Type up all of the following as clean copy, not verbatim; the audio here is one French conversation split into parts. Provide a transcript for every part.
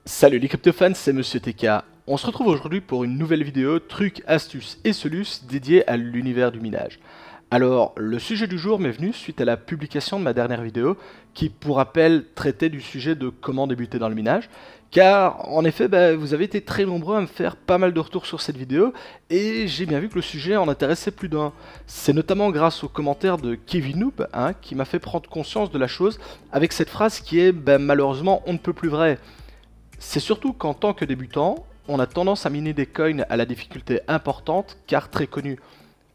Salut les crypto-fans, c'est Monsieur TK. On se retrouve aujourd'hui pour une nouvelle vidéo trucs, astuces et soluces dédiée à l'univers du minage. Alors, le sujet du jour m'est venu suite à la publication de ma dernière vidéo qui, pour rappel, traitait du sujet de comment débuter dans le minage. Car, en effet, vous avez été très nombreux à me faire pas mal de retours sur cette vidéo et j'ai bien vu que le sujet en intéressait plus d'un. C'est notamment grâce aux commentaires de Kevin Noob qui m'a fait prendre conscience de la chose avec cette phrase qui est malheureusement on ne peut plus vrai. C'est surtout qu'en tant que débutant, on a tendance à miner des coins à la difficulté importante car très connue.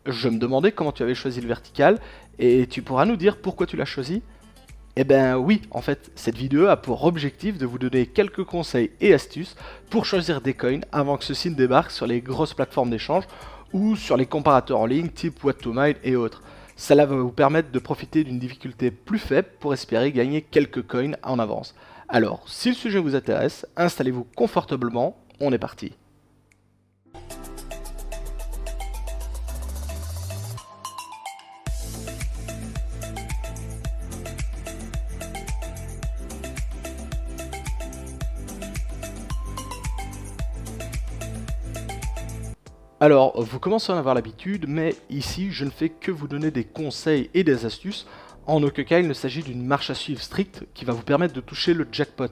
Je me demandais comment tu avais choisi le vertical et tu pourras nous dire pourquoi tu l'as choisi. Eh ben oui, en fait, cette vidéo a pour objectif de vous donner quelques conseils et astuces pour choisir des coins avant que ceux-ci ne débarquent sur les grosses plateformes d'échange ou sur les comparateurs en ligne type What2Mine et autres. Cela va vous permettre de profiter d'une difficulté plus faible pour espérer gagner quelques coins en avance. Alors, si le sujet vous intéresse, installez-vous confortablement, on est parti. Alors, vous commencez à en avoir l'habitude, mais ici, je ne fais que vous donner des conseils et des astuces. En aucun cas, il ne s'agit d'une marche à suivre stricte qui va vous permettre de toucher le jackpot.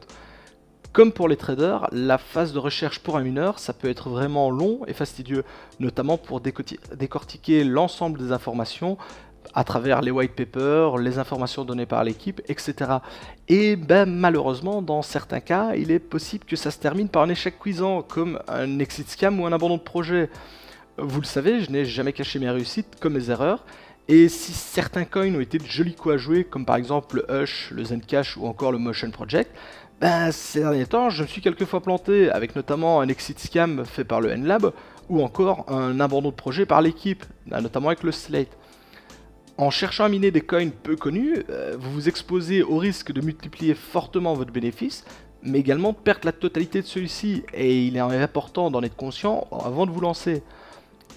Comme pour les traders, la phase de recherche pour un mineur, ça peut être vraiment long et fastidieux, notamment pour décortiquer l'ensemble des informations à travers les white papers, les informations données par l'équipe, etc. Et malheureusement, dans certains cas, il est possible que ça se termine par un échec cuisant, comme un exit scam ou un abandon de projet. Vous le savez, je n'ai jamais caché mes réussites comme mes erreurs, et si certains coins ont été de jolis coups à jouer, comme par exemple le Hush, le Zencash ou encore le Motion Project, ces derniers temps, je me suis quelquefois planté, avec notamment un exit scam fait par le NLab, ou encore un abandon de projet par l'équipe, notamment avec le Slate. En cherchant à miner des coins peu connus, vous vous exposez au risque de multiplier fortement votre bénéfice, mais également de perdre la totalité de celui-ci, et il est important d'en être conscient avant de vous lancer.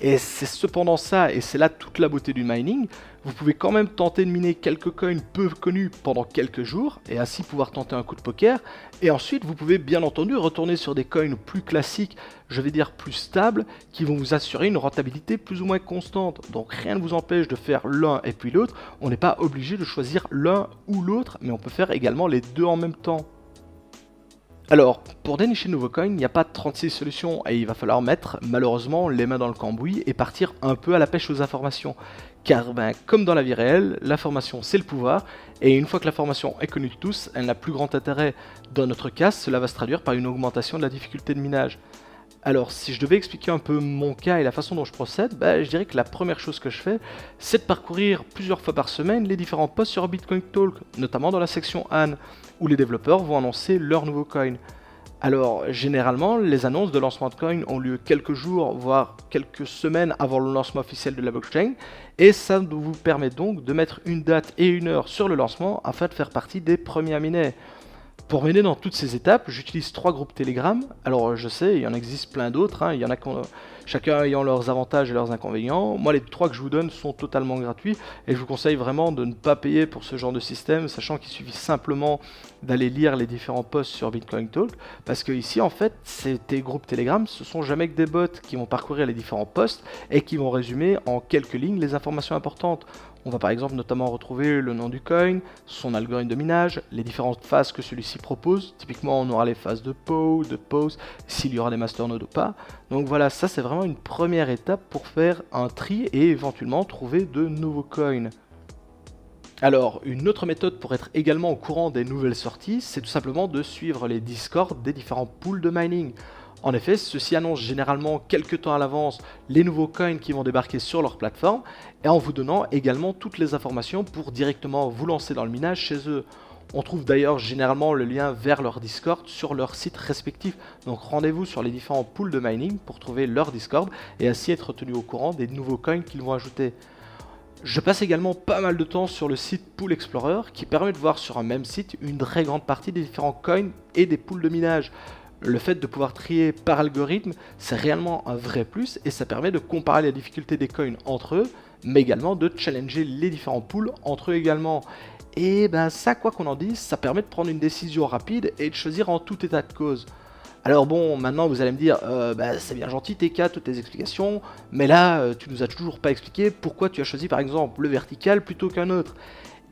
Et c'est cependant ça, et c'est là toute la beauté du mining, vous pouvez quand même tenter de miner quelques coins peu connus pendant quelques jours, et ainsi pouvoir tenter un coup de poker, et ensuite vous pouvez bien entendu retourner sur des coins plus classiques, je vais dire plus stables, qui vont vous assurer une rentabilité plus ou moins constante. Donc rien ne vous empêche de faire l'un et puis l'autre, on n'est pas obligé de choisir l'un ou l'autre, mais on peut faire également les deux en même temps. Alors, pour dénicher de nouveaux coins, il n'y a pas 36 solutions et il va falloir mettre malheureusement les mains dans le cambouis et partir un peu à la pêche aux informations. Car comme dans la vie réelle, l'information c'est le pouvoir et une fois que l'information est connue de tous, elle n'a plus grand intérêt. Dans notre cas, cela va se traduire par une augmentation de la difficulté de minage. Alors, si je devais expliquer un peu mon cas et la façon dont je procède, je dirais que la première chose que je fais, c'est de parcourir plusieurs fois par semaine les différents posts sur Bitcoin Talk, notamment dans la section ANN, où les développeurs vont annoncer leurs nouveaux coins. Alors, généralement, les annonces de lancement de coins ont lieu quelques jours, voire quelques semaines avant le lancement officiel de la blockchain, et ça vous permet donc de mettre une date et une heure sur le lancement afin de faire partie des premiers à miner. Pour m'aider dans toutes ces étapes, j'utilise 3 groupes Telegram. Alors je sais, il y en existe plein d'autres, il y en a chacun ayant leurs avantages et leurs inconvénients. Moi les 3 que je vous donne sont totalement gratuits et je vous conseille vraiment de ne pas payer pour ce genre de système, sachant qu'il suffit simplement d'aller lire les différents posts sur Bitcoin Talk, parce que ici en fait, ces groupes Telegram, ce sont jamais que des bots qui vont parcourir les différents posts et qui vont résumer en quelques lignes les informations importantes. On va par exemple notamment retrouver le nom du coin, son algorithme de minage, les différentes phases que celui-ci propose. Typiquement, on aura les phases de POW, de pause, s'il y aura des masternodes ou pas. Donc voilà, ça c'est vraiment une première étape pour faire un tri et éventuellement trouver de nouveaux coins. Alors, une autre méthode pour être également au courant des nouvelles sorties, c'est tout simplement de suivre les Discord des différents pools de mining. En effet, ceux-ci annoncent généralement quelques temps à l'avance les nouveaux coins qui vont débarquer sur leur plateforme et en vous donnant également toutes les informations pour directement vous lancer dans le minage chez eux. On trouve d'ailleurs généralement le lien vers leur Discord sur leur site respectif. Donc rendez-vous sur les différents pools de mining pour trouver leur Discord et ainsi être tenu au courant des nouveaux coins qu'ils vont ajouter. Je passe également pas mal de temps sur le site Pool Explorer qui permet de voir sur un même site une très grande partie des différents coins et des pools de minage. Le fait de pouvoir trier par algorithme, c'est réellement un vrai plus et ça permet de comparer les difficultés des coins entre eux, mais également de challenger les différents pools entre eux également. Et ça, quoi qu'on en dise, ça permet de prendre une décision rapide et de choisir en tout état de cause. Alors bon, maintenant vous allez me dire, bah, c'est bien gentil TK, toutes tes explications, mais là, tu nous as toujours pas expliqué pourquoi tu as choisi par exemple le vertical plutôt qu'un autre.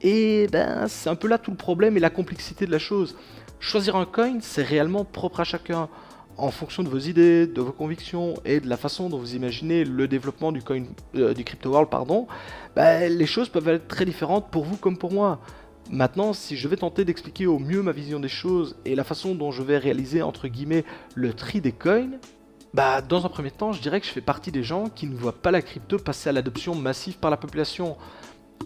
Et ben, c'est un peu là tout le problème et la complexité de la chose. Choisir un coin, c'est réellement propre à chacun. En fonction de vos idées, de vos convictions et de la façon dont vous imaginez le développement du crypto world, pardon, bah, les choses peuvent être très différentes pour vous comme pour moi. Maintenant, si je vais tenter d'expliquer au mieux ma vision des choses et la façon dont je vais réaliser entre guillemets le tri des coins, bah dans un premier temps, je dirais que je fais partie des gens qui ne voient pas la crypto passer à l'adoption massive par la population.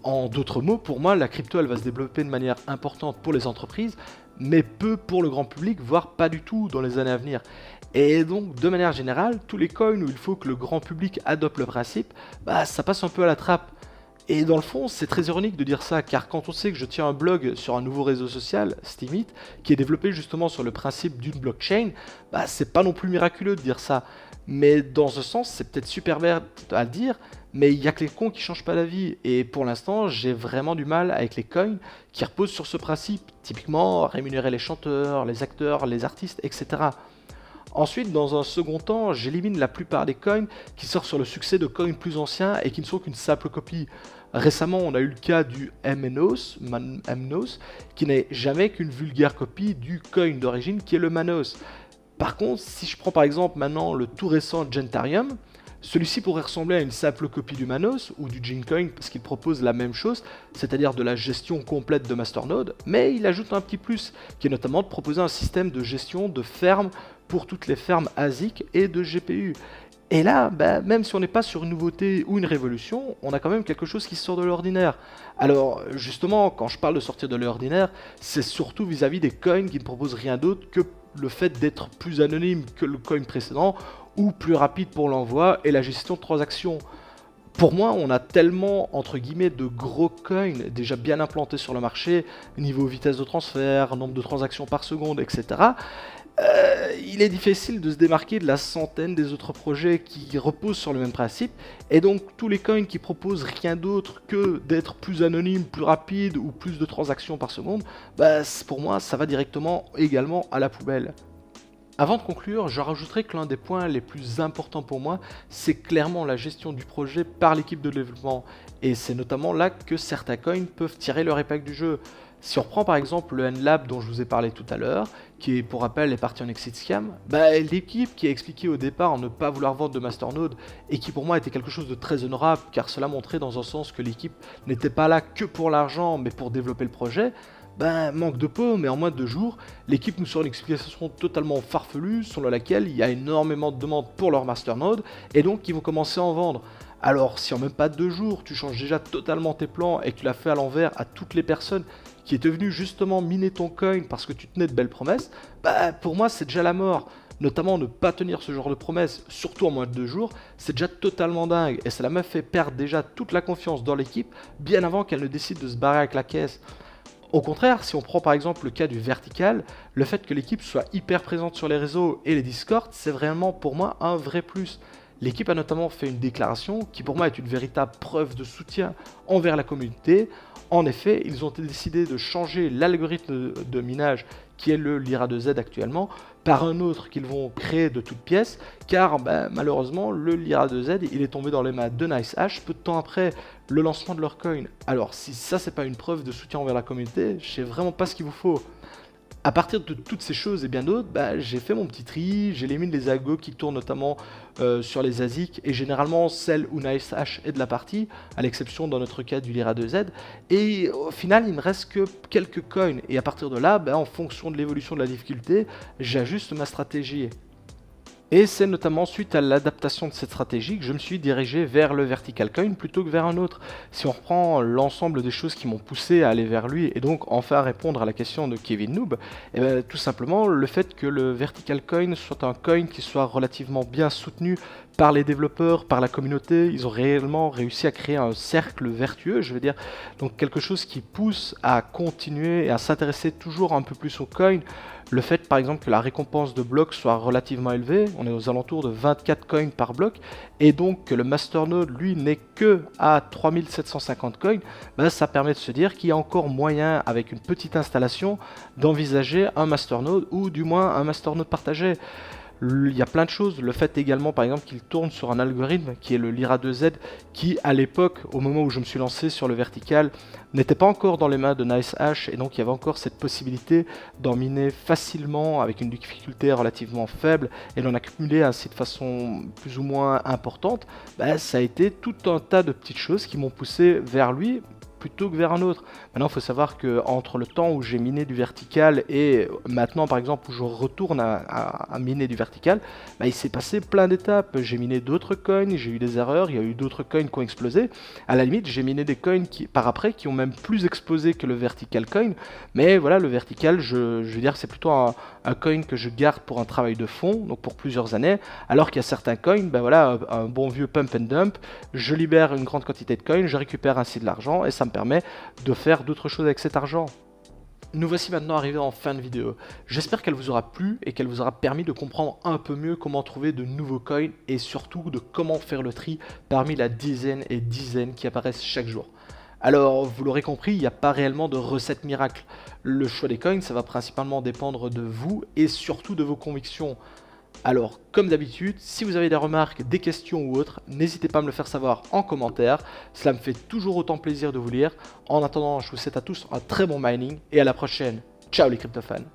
En d'autres mots, pour moi, la crypto, elle va se développer de manière importante pour les entreprises, mais peu pour le grand public, voire pas du tout dans les années à venir. Et donc, de manière générale, tous les coins où il faut que le grand public adopte le principe, bah ça passe un peu à la trappe. Et dans le fond, c'est très ironique de dire ça, car quand on sait que je tiens un blog sur un nouveau réseau social, Steemit, qui est développé justement sur le principe d'une blockchain, bah c'est pas non plus miraculeux de dire ça. Mais dans ce sens, c'est peut-être super vert à dire, mais il y a que les cons qui changent pas d'avis. Et pour l'instant, j'ai vraiment du mal avec les coins qui reposent sur ce principe. Typiquement, rémunérer les chanteurs, les acteurs, les artistes, etc. Ensuite, dans un second temps, j'élimine la plupart des coins qui sortent sur le succès de coins plus anciens et qui ne sont qu'une simple copie. Récemment, on a eu le cas du Mnos, qui n'est jamais qu'une vulgaire copie du coin d'origine qui est le Manos. Par contre, si je prends par exemple maintenant le tout récent Gentarium, celui-ci pourrait ressembler à une simple copie du Manos ou du Gincoin parce qu'il propose la même chose, c'est-à-dire de la gestion complète de Masternode, mais il ajoute un petit plus, qui est notamment de proposer un système de gestion de ferme pour toutes les fermes ASIC et de GPU. Et là, bah, même si on n'est pas sur une nouveauté ou une révolution, on a quand même quelque chose qui sort de l'ordinaire. Alors justement, quand je parle de sortir de l'ordinaire, c'est surtout vis-à-vis des coins qui ne proposent rien d'autre que le fait d'être plus anonyme que le coin précédent ou plus rapide pour l'envoi et la gestion de transactions. Pour moi, on a tellement, entre guillemets, de gros coins déjà bien implantés sur le marché, niveau vitesse de transfert, nombre de transactions par seconde, etc. Il est difficile de se démarquer de la centaine des autres projets qui reposent sur le même principe, et donc tous les coins qui proposent rien d'autre que d'être plus anonyme, plus rapide ou plus de transactions par seconde, bah, pour moi ça va directement également à la poubelle. Avant de conclure, je rajouterai que l'un des points les plus importants pour moi, c'est clairement la gestion du projet par l'équipe de développement, et c'est notamment là que certains coins peuvent tirer leur épingle du jeu. Si on reprend par exemple le NLab dont je vous ai parlé tout à l'heure, qui pour rappel est parti en exit scam, bah, l'équipe qui a expliqué au départ ne pas vouloir vendre de Masternode, et qui pour moi était quelque chose de très honorable, car cela montrait dans un sens que l'équipe n'était pas là que pour l'argent, mais pour développer le projet, ben, manque de peau, mais en moins de 2 jours, l'équipe nous sort une explication totalement farfelue selon laquelle il y a énormément de demandes pour leur masternode et donc ils vont commencer à en vendre. Alors si en même pas 2 jours tu changes déjà totalement tes plans et que tu l'as fait à l'envers à toutes les personnes qui étaient venues justement miner ton coin parce que tu tenais de belles promesses, bah pour moi c'est déjà la mort. Notamment ne pas tenir ce genre de promesses, surtout en moins de 2 jours, c'est déjà totalement dingue et cela m'a fait perdre déjà toute la confiance dans l'équipe bien avant qu'elle ne décide de se barrer avec la caisse. Au contraire, si on prend par exemple le cas du vertical, le fait que l'équipe soit hyper présente sur les réseaux et les Discord, c'est vraiment pour moi un vrai plus. L'équipe a notamment fait une déclaration qui pour moi est une véritable preuve de soutien envers la communauté. En effet, ils ont décidé de changer l'algorithme de minage qui est le Lyra2Z actuellement par un autre qu'ils vont créer de toutes pièces car malheureusement le Lyra2Z il est tombé dans les mains de NiceHash peu de temps après le lancement de leur coin. Alors si ça c'est pas une preuve de soutien envers la communauté, je sais vraiment pas ce qu'il vous faut. À partir de toutes ces choses et bien d'autres, j'ai fait mon petit tri, j'ai éliminé les algos qui tournent notamment sur les ASIC et généralement celles où NiceHash est de la partie, à l'exception dans notre cas du Lyra2Z. Et au final, il me reste que quelques coins. Et à partir de là, en fonction de l'évolution de la difficulté, j'ajuste ma stratégie. Et c'est notamment suite à l'adaptation de cette stratégie que je me suis dirigé vers le Vertical Coin plutôt que vers un autre. Si on reprend l'ensemble des choses qui m'ont poussé à aller vers lui et donc enfin répondre à la question de Kevin Noob, tout simplement le fait que le Vertical Coin soit un coin qui soit relativement bien soutenu par les développeurs, par la communauté. Ils ont réellement réussi à créer un cercle vertueux, je veux dire, donc quelque chose qui pousse à continuer et à s'intéresser toujours un peu plus aux coins. Le fait par exemple que la récompense de bloc soit relativement élevée, on est aux alentours de 24 coins par bloc, et donc que le masternode lui n'est que à 3750 coins, ben, ça permet de se dire qu'il y a encore moyen avec une petite installation d'envisager un masternode ou du moins un masternode partagé. Il y a plein de choses, le fait également par exemple qu'il tourne sur un algorithme qui est le Lyra2Z qui à l'époque, au moment où je me suis lancé sur le vertical, n'était pas encore dans les mains de NiceHash et donc il y avait encore cette possibilité d'en miner facilement avec une difficulté relativement faible et d'en accumuler ainsi de façon plus ou moins importante. Ben, ça a été tout un tas de petites choses qui m'ont poussé vers lui plutôt que vers un autre. Maintenant, il faut savoir que entre le temps où j'ai miné du vertical et maintenant, par exemple, où je retourne à miner du vertical, bah, il s'est passé plein d'étapes. J'ai miné d'autres coins, j'ai eu des erreurs, il y a eu d'autres coins qui ont explosé. À la limite, j'ai miné des coins qui, par après, qui ont même plus explosé que le vertical coin. Mais voilà, le vertical, je veux dire, c'est plutôt un coin que je garde pour un travail de fond, donc pour plusieurs années. Alors qu'il y a certains coins, ben voilà, un bon vieux pump and dump, je libère une grande quantité de coins, je récupère ainsi de l'argent et ça me permet de faire d'autres choses avec cet argent. Nous voici maintenant arrivés en fin de vidéo. J'espère qu'elle vous aura plu et qu'elle vous aura permis de comprendre un peu mieux comment trouver de nouveaux coins et surtout de comment faire le tri parmi la dizaine et dizaines qui apparaissent chaque jour. Alors, vous l'aurez compris, il n'y a pas réellement de recette miracle. Le choix des coins, ça va principalement dépendre de vous et surtout de vos convictions. Alors, comme d'habitude, si vous avez des remarques, des questions ou autres, n'hésitez pas à me le faire savoir en commentaire. Cela me fait toujours autant plaisir de vous lire. En attendant, je vous souhaite à tous un très bon mining et à la prochaine. Ciao les crypto-fans.